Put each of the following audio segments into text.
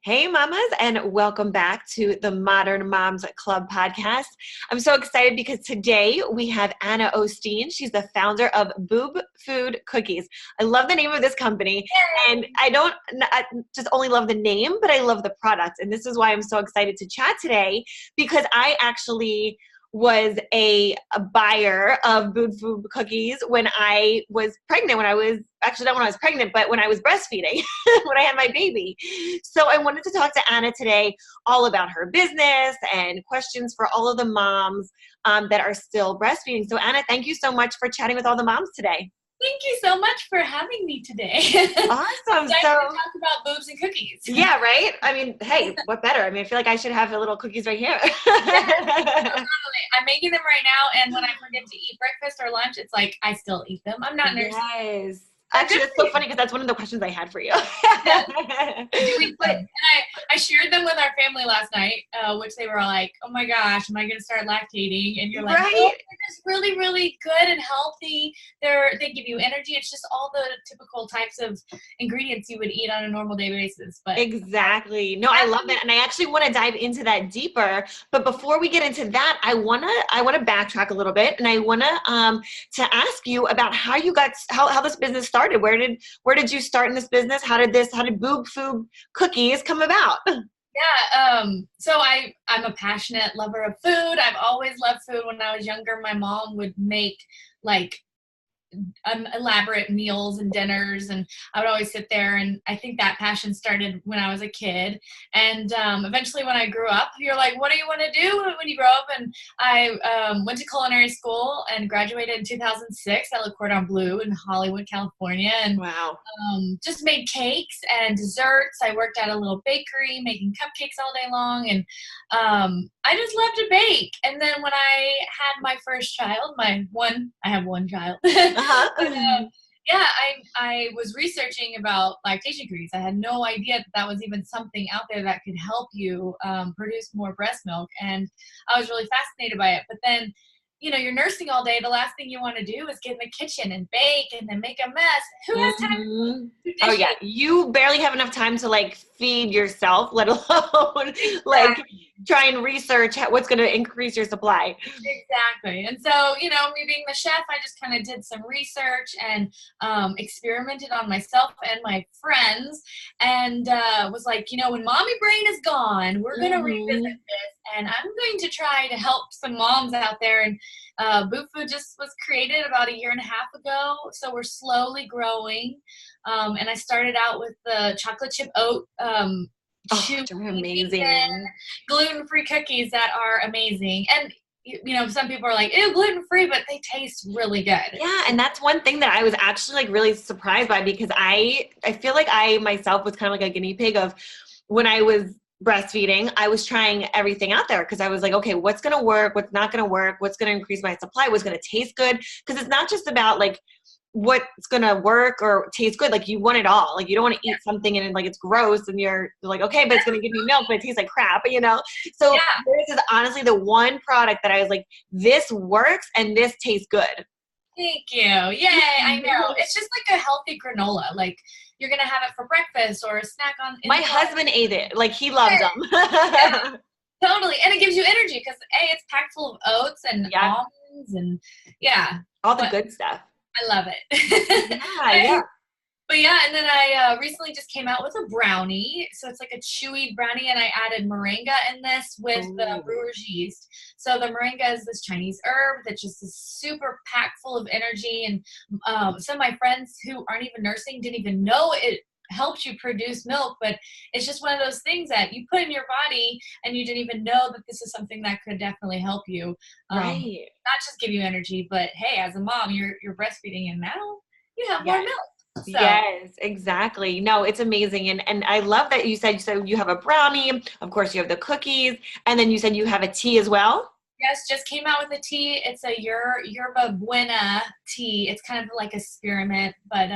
Hey, mamas, and welcome back to the Modern Moms Club podcast. I'm so excited because today we have Anna Osteen. She's the founder of Boob Food Cookies. I love the name of this company, and I just only love the name, but I love the product. And this is why I'm so excited to chat today, because I actually was a buyer of Boob Food Cookies when I was pregnant, actually not when I was pregnant, but when I was breastfeeding, when I had my baby. So I wanted to talk to Anna today all about her business and questions for all of the moms that are still breastfeeding. So Anna, thank you so much for chatting with all the moms today. Thank you so much for having me today. Awesome. So talk about boobs and cookies. Yeah, right? I mean, hey, what better? I mean, I feel like I should have the little cookies right here. Totally. I'm making them right now, and when I forget to eat breakfast or lunch, it's like I still eat them. I'm not nursing. Yes. Actually, it's so funny because that's one of the questions I had for you. And I shared them with our family last night, which they were like, oh my gosh, am I going to start lactating? And you're like, right? oh, they're just really, really good and healthy. They give you energy. It's just all the typical types of ingredients you would eat on a normal day basis. But exactly. No, I love that. And I actually want to dive into that deeper. But before we get into that, I want to backtrack a little bit. And I want to ask you about how you got, how this business started. Where did you start in this business? How did Boob Food Cookies come about? Yeah, so I'm a passionate lover of food. I've always loved food. When I was younger, my mom would make like elaborate meals and dinners, and I would always sit there, and I think that passion started when I was a kid. And eventually when I grew up, you're like, what do you want to do when you grow up? And I went to culinary school and graduated in 2006 at Le Cordon Bleu in Hollywood, California, and wow. Just made cakes and desserts. I worked at a little bakery making cupcakes all day long, and I just love to bake. And then when I had my first child, I have one child. Yeah, I was researching about lactation cookies. I had no idea that was even something out there that could help you produce more breast milk. And I was really fascinated by it. But then, you're nursing all day. The last thing you want to do is get in the kitchen and bake and then make a mess. Who has time to do dishes? Oh yeah, you barely have enough time to feed yourself, let alone try and research what's going to increase your supply. Exactly. And so, me being the chef, I just kind of did some research and experimented on myself and my friends, and was like, when mommy brain is gone, we're going to revisit this, and I'm going to try to help some moms out there. And Boob Food just was created about 1.5 years ago, so we're slowly growing. And I started out with the chocolate chip oat they're amazing. Gluten-free cookies that are amazing. And some people are like, ew, gluten-free, but they taste really good. Yeah, and that's one thing that I was actually really surprised by, because I feel like I myself was kind of like a guinea pig of when I was breastfeeding. I was trying everything out there because I was like, okay, what's going to work? What's not going to work? What's going to increase my supply? What's going to taste good? Because it's not just about what's going to work or taste good. You want it all. You don't want to eat something and it's gross and you're like, okay, but it's going to give me milk, but it tastes like crap, So this is honestly the one product that I was like, this works and this tastes good. Thank you. Yay. I know. It's just like a healthy granola. You're going to have it for breakfast or a snack my husband ate it. He loved them. Yeah, totally. And it gives you energy because it's packed full of oats and almonds and all the good stuff. I love it. Yeah. But yeah, and then I recently just came out with a brownie. So it's like a chewy brownie, and I added moringa in this with the brewer's yeast. So the moringa is this Chinese herb that just is super packed full of energy. And some of my friends who aren't even nursing didn't even know it helps you produce milk, but it's just one of those things that you put in your body and you didn't even know that this is something that could definitely help you. Not just give you energy, but hey, as a mom, you're breastfeeding and now you have more milk. So. Yes, exactly. No, it's amazing. And I love that you said you have a brownie, of course you have the cookies, and then you said you have a tea as well. Yes, just came out with a tea. It's a yerba buena tea. It's kind of like a spearmint, but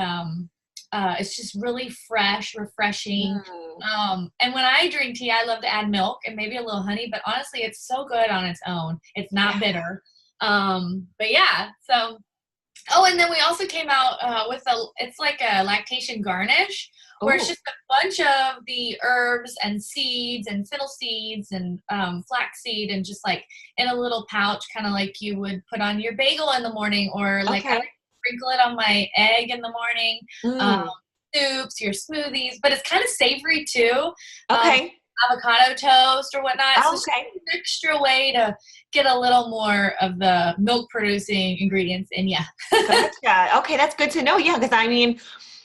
it's just really fresh, refreshing. And when I drink tea, I love to add milk and maybe a little honey, but honestly, it's so good on its own. It's not bitter. But yeah, so, and then we also came out with it's like a lactation garnish, where it's just a bunch of the herbs and seeds and fennel seeds and flaxseed, and just like in a little pouch, kind of like you would put on your bagel in the morning, or like I sprinkle it on my egg in the morning. Soups, your smoothies, but it's kind of savory too. Avocado toast or whatnot. So it's an extra way to get a little more of the milk producing ingredients in you. Gotcha. Okay, that's good to know. Yeah, because I mean,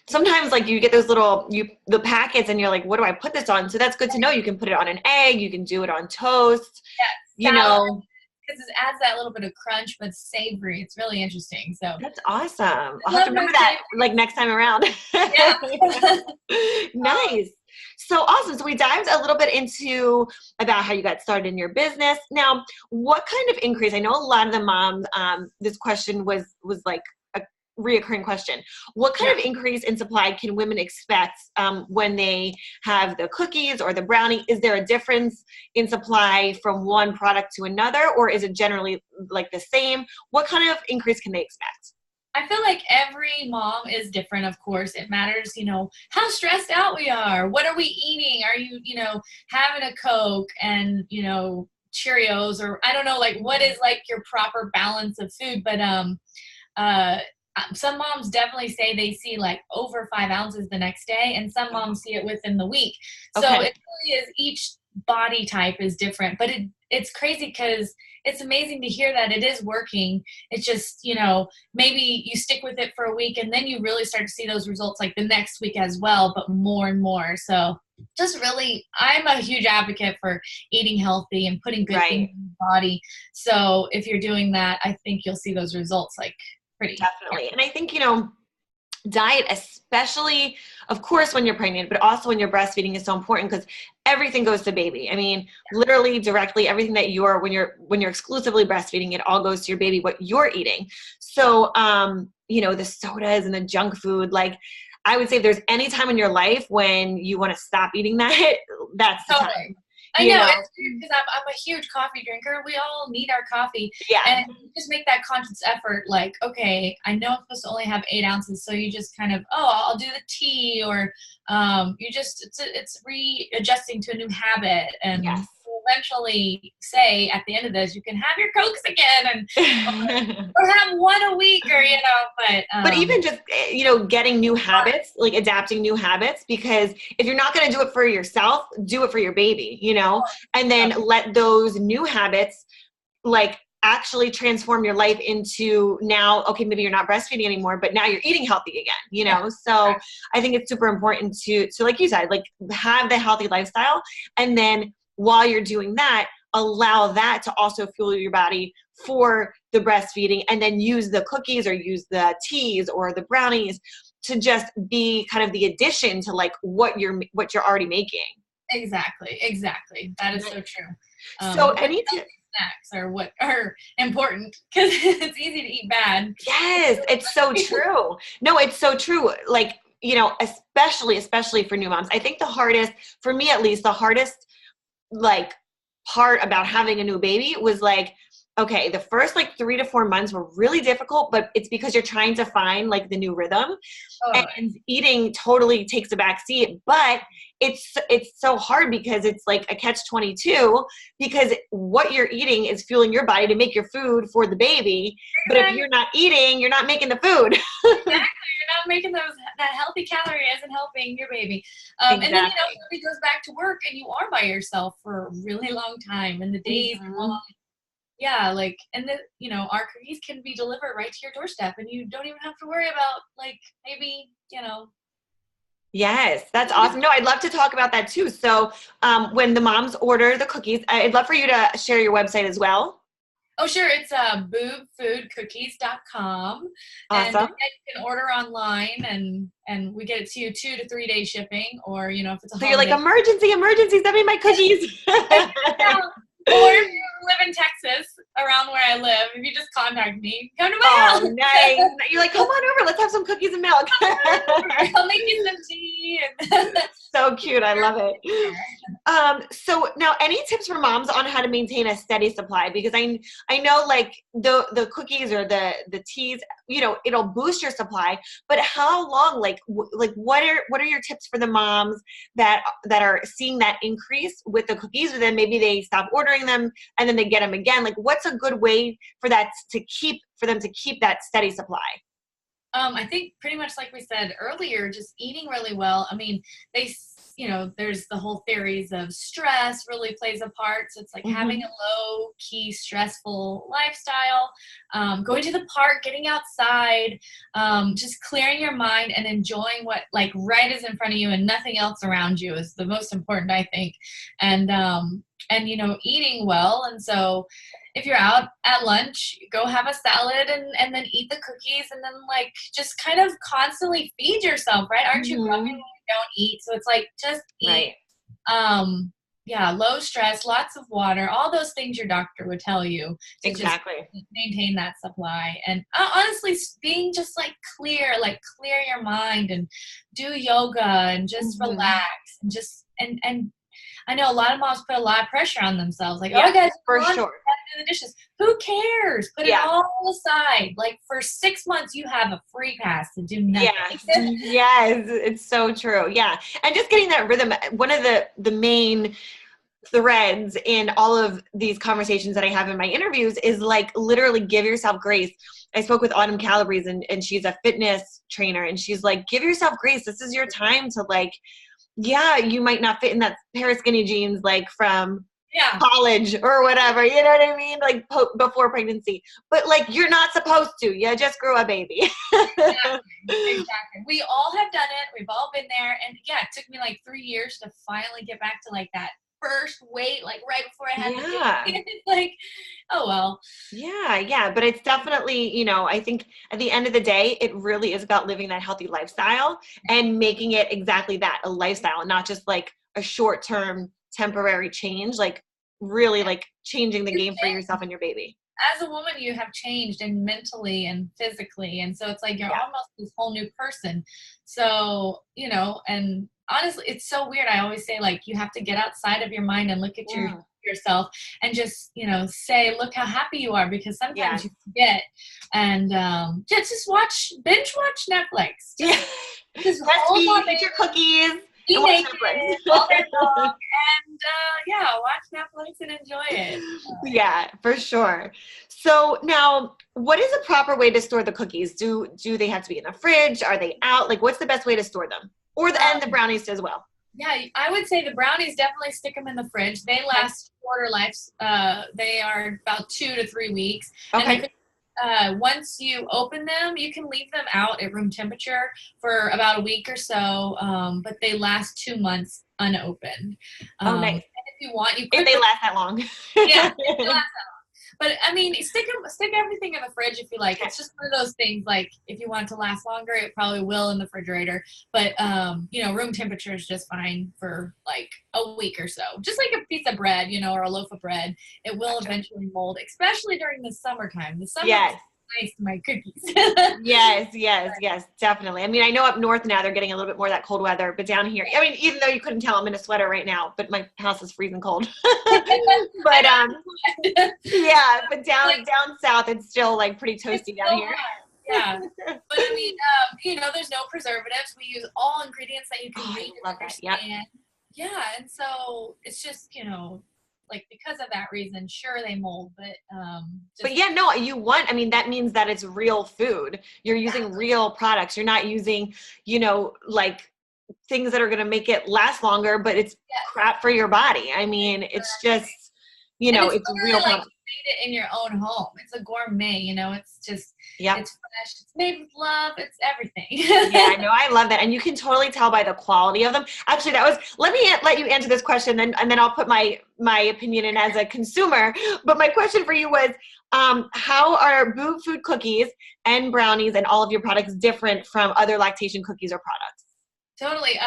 sometimes like you get those the packets and you're like, what do I put this on? So that's good to know. You can put it on an egg. You can do it on toast. Yeah, salad, because it adds that little bit of crunch, but savory. It's really interesting. So that's awesome. I'll have to remember that like next time around. Yeah. Nice. So awesome. So we dived a little bit into about how you got started in your business. Now, what kind of increase? I know a lot of the moms, this question was like a reoccurring question. What kind of increase in supply can women expect when they have the cookies or the brownie? Is there a difference in supply from one product to another, or is it generally like the same? What kind of increase can they expect? I feel like every mom is different, of course. It matters, how stressed out we are. What are we eating? Are you, having a Coke and, Cheerios, or I don't know, like what is like your proper balance of food? But some moms definitely say they see like over 5 ounces the next day, and some moms see it within the week. So it really is, each body type is different, but it's crazy because it's amazing to hear that it is working. It's just, maybe you stick with it for a week and then you really start to see those results like the next week as well, but more and more. So just really, I'm a huge advocate for eating healthy and putting good things in your body. So if you're doing that, I think you'll see those results like pretty. Definitely. And I think, diet, especially, of course, when you're pregnant, but also when you're breastfeeding, is so important because everything goes to baby. I mean, literally directly everything that when you're exclusively breastfeeding, it all goes to your baby, what you're eating. So, the sodas and the junk food, like I would say if there's any time in your life when you want to stop eating that, that's the time. I know, it's weird because I'm a huge coffee drinker. We all need our coffee. Yeah. And you just make that conscious effort, like, okay, I know I'm supposed to only have 8 ounces. So you just kind of, I'll do the tea, or it's readjusting to a new habit. And eventually say at the end of this, you can have your Cokes again and or have one a week, or, but even just, getting new habits, like adapting new habits, because if you're not going to do it for yourself, do it for your baby, and then let those new habits like actually transform your life into now, okay, maybe you're not breastfeeding anymore, but now you're eating healthy again, So I think it's super important to like you said, like have the healthy lifestyle. And then while you're doing that, allow that to also fuel your body for the breastfeeding, and then use the cookies or use the teas or the brownies to just be kind of the addition to like what you're already making. Exactly. That is so true. So any snacks are what are important, because it's easy to eat bad. Yes, it's so true. No, it's so true. Like, especially for new moms, I think the hardest, for me at least, the hardest like part about having a new baby was like, okay, the first like 3 to 4 months were really difficult, but it's because you're trying to find like the new rhythm, and eating totally takes a back seat. But it's so hard because it's like a catch-22, because what you're eating is fueling your body to make your food for the baby. But if you're not eating, you're not making the food. Exactly. You're not making that healthy calorie isn't helping your baby. And then, somebody goes back to work and you are by yourself for a really long time, and the days are long. Yeah, like, and then, our cookies can be delivered right to your doorstep, and you don't even have to worry about, like, maybe, Yes, that's awesome. No, I'd love to talk about that too. So when the moms order the cookies, I'd love for you to share your website as well. Oh, sure. It's boobfoodcookies.com. Awesome. And you can order online, and we get it to you 2 to 3 day shipping, or, if it's a So you're like, emergency, send me my cookies. Or if you live in Texas, around where I live, if you just contact me, come to my house. Oh, nice. You're like, come on over. Let's have some cookies and milk. I'll make you some tea. so cute. I love it. So now any tips for moms on how to maintain a steady supply? Because I know like the cookies or the teas, you know, it'll boost your supply, but how long, like what are your tips for the moms that are seeing that increase with the cookies, and then maybe they stop ordering them and then they get them again? Like what's a good way for them to keep that steady supply? I think pretty much like we said earlier, just eating really well. I mean, there's the whole theories of stress really plays a part. So it's like having a low key, stressful lifestyle, going to the park, getting outside, just clearing your mind and enjoying what like right is in front of you and nothing else around you is the most important, I think. And eating well. And so if you're out at lunch, go have a salad and then eat the cookies and then like just kind of constantly feed yourself, right? Aren't you grumpy when you don't eat? So it's like just eat. Right. Low stress, lots of water, all those things your doctor would tell you to just maintain that supply. And honestly, being just like clear your mind and do yoga and just relax and just and I know a lot of moms put a lot of pressure on themselves. Like, oh, guys, for sure. Do the dishes. Who cares? Put it all aside. Like for 6 months, you have a free pass to do nothing. Yes, it's so true. Yeah, and just getting that rhythm. One of the main threads in all of these conversations that I have in my interviews is like literally give yourself grace. I spoke with Autumn Calabrese and she's a fitness trainer, and she's like, give yourself grace. This is your time to like. Yeah, you might not fit in that pair of skinny jeans like from college or whatever, you know what I mean? Like before pregnancy. But like you're not supposed to. You just grew a baby. Exactly. We all have done it. We've all been there. And it took me like 3 years to finally get back to like that first weight, like right before I had the baby. It's like, oh well. Yeah. But it's definitely, I think at the end of the day, it really is about living that healthy lifestyle and making it exactly that, a lifestyle, and not just like a short-term temporary change, like really like changing the game for yourself and your baby. As a woman, you have changed and mentally and physically. And so it's like you're almost this whole new person. So, and honestly, it's so weird. I always say, like, you have to get outside of your mind and look at yourself and just, say, look how happy you are, because sometimes you forget. And just binge watch Netflix. Just eat your cookies. Be naked all day long and watch Netflix and enjoy it. Yeah, for sure. So now, what is a proper way to store the cookies? Do they have to be in the fridge? Are they out? Like, what's the best way to store them? And the brownies as well. Yeah, I would say the brownies, definitely stick them in the fridge. They last shorter lives. They are about 2 to 3 weeks. Okay. And once you open them, you can leave them out at room temperature for about a week or so, but they last 2 months unopened. Nice. And if you want, if they last that long. Yeah, if they last that long. But I mean, stick everything in the fridge if you like. It's just one of those things. Like if you want it to last longer, it probably will in the refrigerator. But room temperature is just fine for like a week or so. Just like a piece of bread, or a loaf of bread, it will eventually mold, especially during the summertime. The summer is nice to my cookies. Yes, definitely. I mean, I know up north now they're getting a little bit more of that cold weather, but down here, I mean, even though you couldn't tell, I'm in a sweater right now, but my house is freezing cold. But but down south it's still like pretty toasty down here. Yeah, but I mean, there's no preservatives. We use all ingredients that you can read and understand. Yeah, and so it's just like because of that reason, sure they mold, but that means that it's real food. You're using real products. You're not using, like things that are going to make it last longer, but it's crap for your body. I mean, it's just, it's real like made it in your own home. It's a gourmet, it's just, it's fresh. It's made with love. It's everything. Yeah, I know. I love that. And you can totally tell by the quality of them. Actually, let me let you answer this question and then I'll put my opinion in as a consumer. But my question for you was, how are Boob Food Cookies and brownies and all of your products different from other lactation cookies or products? Totally.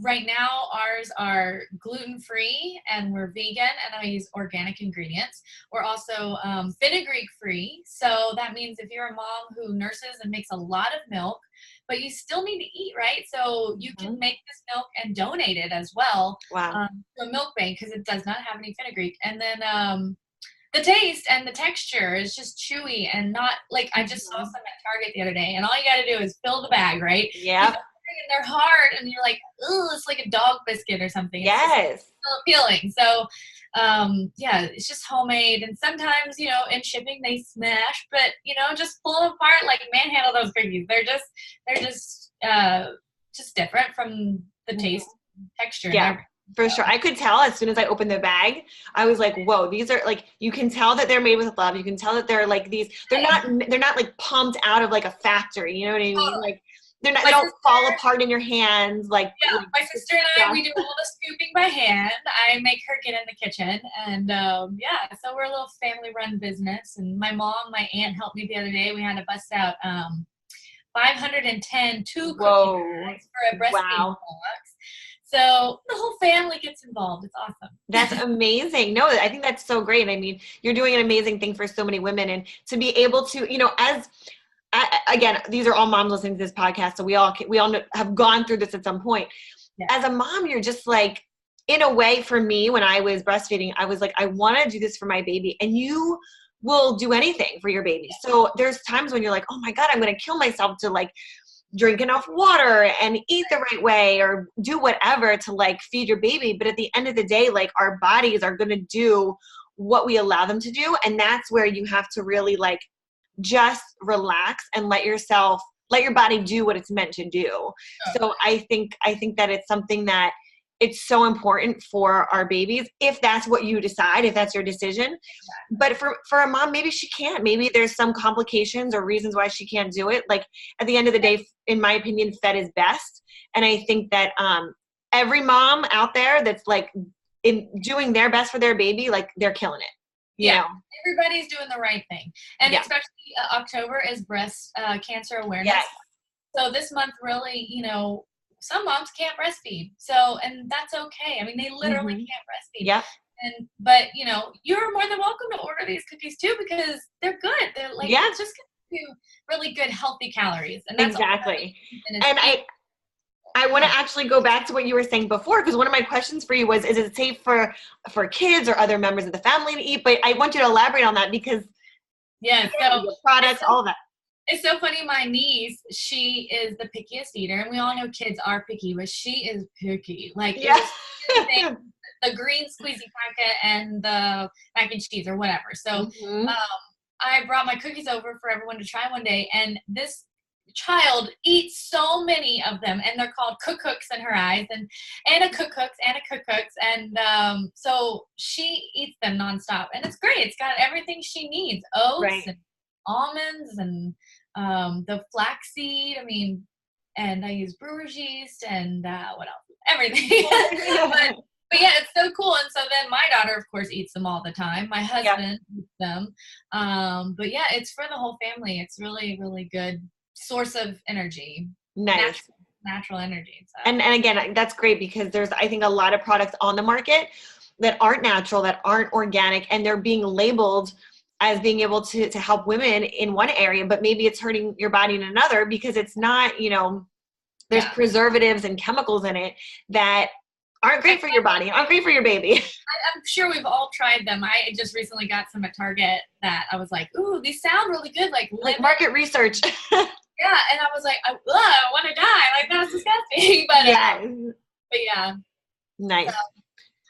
Right now, ours are gluten-free and we're vegan, and I use organic ingredients. We're also fenugreek-free. So that means if you're a mom who nurses and makes a lot of milk, but you still need to eat, right? So you Mm-hmm. can make this milk and donate it as well Wow. to a milk bank because it does not have any fenugreek. And then the taste and the texture is just chewy and not like I just saw some at Target the other day, and all you got to do is fill the bag, right? Yep. And they're hard, and you're like, oh, it's like a dog biscuit or something. It's Yes. just so appealing. So, yeah, it's just homemade, and sometimes in shipping they smash, but just pull them apart, like manhandle those cookies. They're just different from the taste, texture, and Yeah. everything. For sure. I could tell as soon as I opened the bag, I was like, whoa, these are like, you can tell that they're made with love. You can tell that they're like they're not like pumped out of like a factory. You know what I mean? Like they don't fall apart in your hands. Like, yeah, like my sister and I, we do all the scooping by hand. I make her get in the kitchen, and yeah, so we're a little family run business, and my aunt helped me the other day. We had to bust out 510 cookie bags for a breastfeeding box. So the whole family gets involved. It's awesome. That's amazing. No, I think that's so great. I mean, you're doing an amazing thing for so many women, and to be able to, again, these are all moms listening to this podcast, so we all have gone through this at some point. Yeah. As a mom, you're just like, in a way, for me, when I was breastfeeding, I was like, I want to do this for my baby, and you will do anything for your baby. So there's times when you're like, oh my God, I'm going to kill myself to like drink enough water and eat the right way or do whatever to like feed your baby. But at the end of the day, like our bodies are going to do what we allow them to do. And that's where you have to really like just relax and let your body do what it's meant to do. Okay. So I think that it's something that it's so important for our babies, if that's what you decide, if that's your decision. But for a mom, maybe she can't. Maybe there's some complications or reasons why she can't do it. Like at the end of the day, in my opinion, fed is best. And I think that every mom out there that's like in doing their best for their baby, like they're killing it. You know? Everybody's doing the right thing. And especially October is breast cancer awareness. Yes. So this month really, some moms can't breastfeed. So, and that's okay. I mean, they literally can't breastfeed. Yeah. But you're more than welcome to order these cookies too, because they're good. They're like, it's just going to do really good, healthy calories. And that's exactly. And I want to actually go back to what you were saying before, because one of my questions for you was, is it safe for kids or other members of the family to eat? But I want you to elaborate on that because so products, all of that. It's so funny. My niece, she is the pickiest eater, and we all know kids are picky, but she is picky. Like the green squeezy packet and the mac and cheese or whatever. So I brought my cookies over for everyone to try one day, and this child eats so many of them, and they're called cook-cooks in her eyes, and Anna cook-cooks, and so she eats them nonstop, and it's great. It's got everything she needs: oats and almonds and the flaxseed. I mean, and I use brewer's yeast and what else? Everything. But yeah, it's so cool. And so then my daughter, of course, eats them all the time. My husband eats them. But yeah, it's for the whole family. It's really, really good source of energy. Nice. Natural energy. So. And again, that's great because there's, I think, a lot of products on the market that aren't natural, that aren't organic, and they're being labeled as being able to help women in one area, but maybe it's hurting your body in another because it's not, there's preservatives and chemicals in it that aren't great for your body, aren't great for your baby. I'm sure we've all tried them. I just recently got some at Target that I was like, ooh, these sound really good. Like market research. Yeah, and I was like, I want to die. Like, that's disgusting. But yeah. Nice.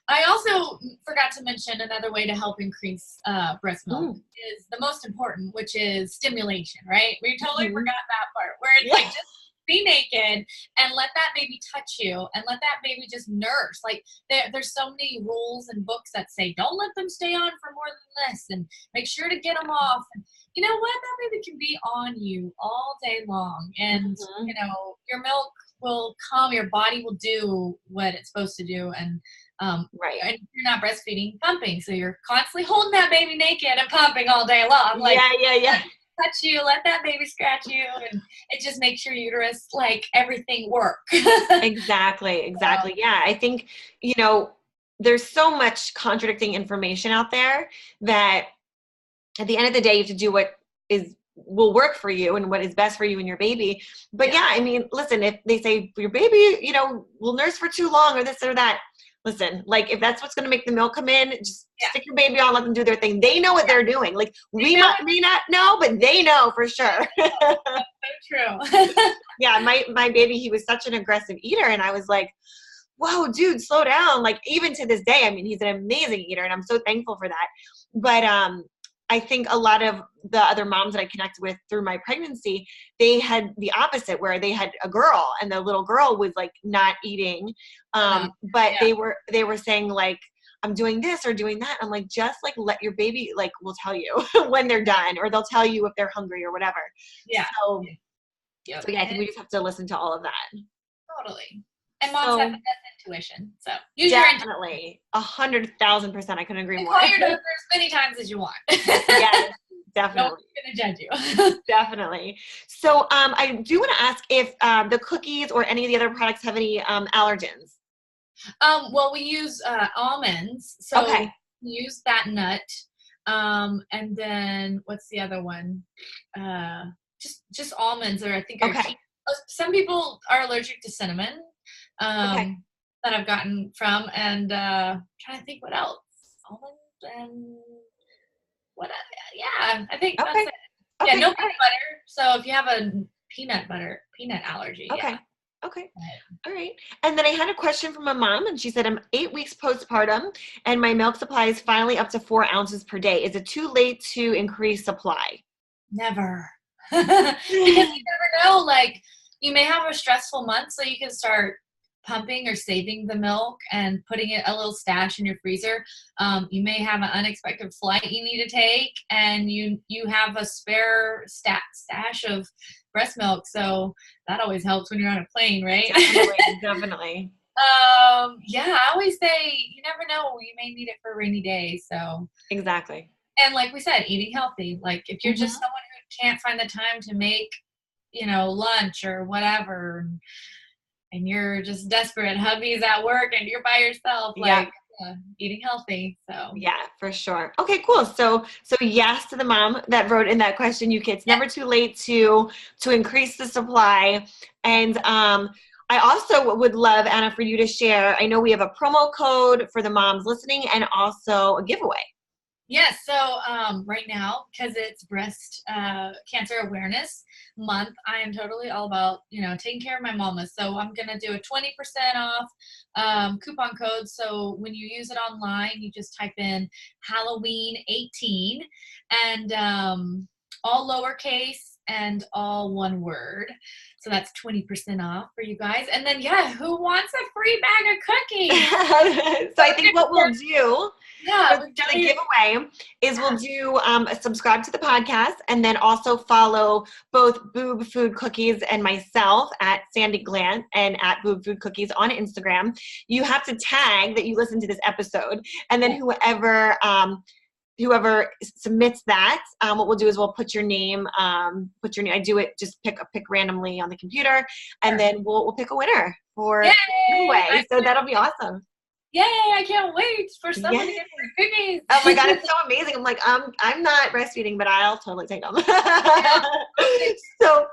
I also forgot to mention another way to help increase breast milk is the most important, which is stimulation, right? We totally forgot that part, where it's like just be naked and let that baby touch you and let that baby just nurse. Like there's so many rules and books that say don't let them stay on for more than this and make sure to get them off. And you know what? That baby can be on you all day long, and your milk will come, your body will do what it's supposed to do, and and you're not breastfeeding, pumping, so you're constantly holding that baby naked and pumping all day long. Like, touch you, let that baby scratch you, and it just makes your uterus, like, everything work. Exactly. Yeah, I think there's so much contradicting information out there that at the end of the day you have to do what is will work for you and what is best for you and your baby. But yeah, I mean, listen, if they say your baby, you know, will nurse for too long or this or that, listen, like if that's what's going to make the milk come in, just stick your baby on, let them do their thing. They know what they're doing. Like we may not know, but they know for sure. That's so true. Yeah. My baby, he was such an aggressive eater. And I was like, whoa, dude, slow down. Like even to this day, I mean, he's an amazing eater and I'm so thankful for that. But, I think a lot of the other moms that I connected with through my pregnancy, they had the opposite where they had a girl and the little girl was like not eating. But they were saying like, I'm doing this or doing that. I'm like, just like let your baby, like will tell you when they're done or they'll tell you if they're hungry or whatever. Yeah. So yeah, I think we just have to listen to all of that. Totally. And moms have the best intuition. So use your intuition. Definitely. 100,000%. I couldn't agree more. Call your doctor as many times as you want. Yes, definitely. No one's going to judge you. Definitely. So I do want to ask if the cookies or any of the other products have any allergens. Well, we use almonds. So okay. we use that nut. And then what's the other one? Just almonds, or I think are some people are allergic to cinnamon. That I've gotten from, and trying to think what else. Almonds and what? I think that's it. Yeah, no peanut butter. So if you have a peanut allergy. Okay. All right. And then I had a question from a mom, and she said, I'm 8 weeks postpartum, and my milk supply is finally up to 4 ounces per day. Is it too late to increase supply? Never. Because you never know. Like, you may have a stressful month, so you can start pumping or saving the milk and putting it a little stash in your freezer. You may have an unexpected flight you need to take, and you have a spare stash of breast milk. So that always helps when you're on a plane, right? Definitely. Yeah, I always say you never know. You may need it for a rainy day. So exactly. And like we said, eating healthy. Like if you're just someone who can't find the time to make, lunch or whatever, and you're just desperate, hubby's at work and you're by yourself, eating healthy. So yeah, for sure. Okay, cool. So yes to the mom that wrote in that question, it's never too late to increase the supply. And I also would love, Anna, for you to share, I know we have a promo code for the moms listening and also a giveaway. Yes. So right now, because it's breast cancer awareness month, I am totally all about, taking care of my mamas. So I'm going to do a 20% off coupon code. So when you use it online, you just type in Halloween 18 and all lowercase and all one word. So that's 20% off for you guys. And then, who wants a free bag of cookies? So I think what we'll do for the giveaway is we'll do subscribe to the podcast and then also follow both Boob Food Cookies and myself at Sandi Glandt and at Boob Food Cookies on Instagram. You have to tag that you listen to this episode, and then whoever submits that, what we'll do is we'll put your name, I do it, just pick randomly on the computer, and then we'll pick a winner for the giveaway. So that'll be awesome. Yay, I can't wait for someone to get free cookies. Oh my God, it's so amazing. I'm like, I'm not breastfeeding, but I'll totally take them. So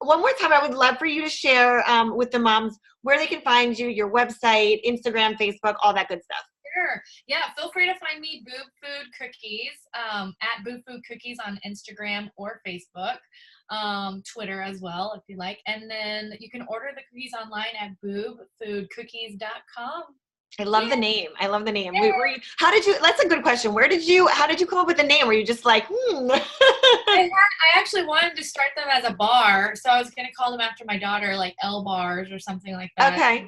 one more time, I would love for you to share with the moms where they can find you, your website, Instagram, Facebook, all that good stuff. Sure. Yeah, feel free to find me, Boob Food Cookies, at Boob Food Cookies on Instagram or Facebook, Twitter as well, if you like. And then you can order the cookies online at boobfoodcookies.com. I love the name. Yeah. That's a good question. How did you come up with the name? Were you just like, I actually wanted to start them as a bar. So I was going to call them after my daughter, like L bars or something like that. Okay.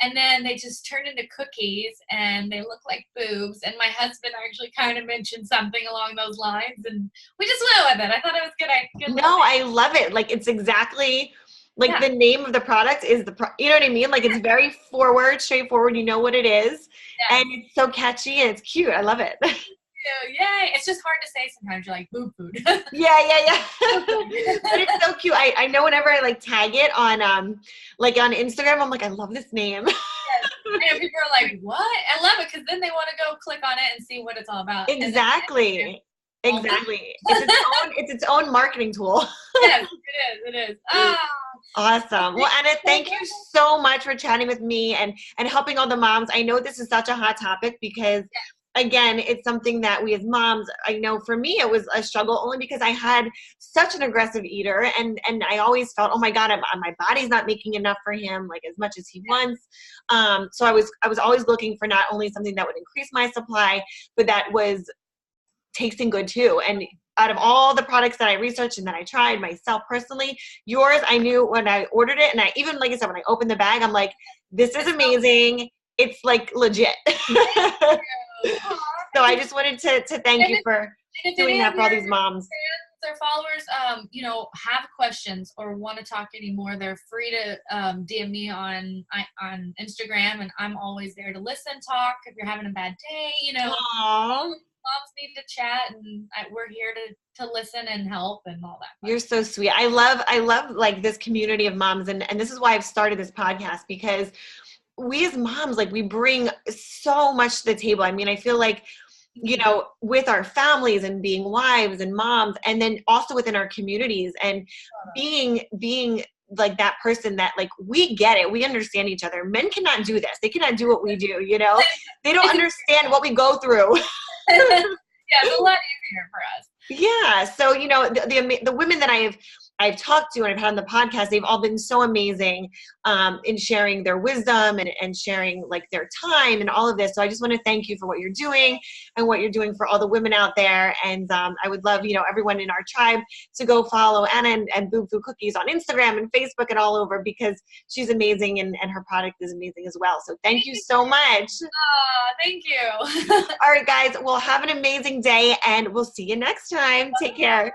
And then they just turned into cookies and they look like boobs. And my husband actually kind of mentioned something along those lines and we just went with it. I thought it was good. No, I love it. Like it's exactly like the name of the product is you know what I mean? Like it's very straightforward. You know what it is. Yeah. And it's so catchy and it's cute. I love it. Yay. It's just hard to say sometimes. You're like, boob food. Yeah. But it's so cute. I know whenever I tag it on on Instagram, I'm like, I love this name. Yes. And people are like, what? I love it because then they want to go click on it and see what it's all about. Exactly. Exactly. It's its own marketing tool. Yes, it is. Awesome. Well, Anna, thank you so much for chatting with me and helping all the moms. I know this is such a hot topic because, again, it's something that we as moms, I know for me, it was a struggle only because I had such an aggressive eater and I always felt, oh my God, my body's not making enough for him, like as much as he wants. So I was always looking for not only something that would increase my supply, but that was tasting good too. And out of all the products that I researched and that I tried myself personally, yours, I knew when I ordered it. And I even, like I said, when I opened the bag, I'm like, this is amazing. It's like legit. So I just wanted to thank you for doing that for all these moms. Their followers, have questions or want to talk anymore, they're free to DM me on Instagram, and I'm always there to listen, talk. If you're having a bad day, Aww. moms need to chat, and we're here to listen and help and all that. You're so sweet. I love like this community of moms, and this is why I've started this podcast, because we as moms, like, we bring so much to the table. I mean, I feel like, with our families and being wives and moms, and then also within our communities, and being like that person that, like, we get it. We understand each other. Men cannot do this. They cannot do what we do, They don't understand what we go through. Yeah, it's a lot easier for us. Yeah. So, the women that I've talked to and I've had on the podcast, they've all been so amazing in sharing their wisdom and sharing, like, their time and all of this. So I just want to thank you for what you're doing and what you're doing for all the women out there. And I would love, everyone in our tribe to go follow Anna and Boob Food Cookies on Instagram and Facebook and all over, because she's amazing and her product is amazing as well. So thank you so much. Thank you. All right, guys. Well, have an amazing day and we'll see you next time. Take care.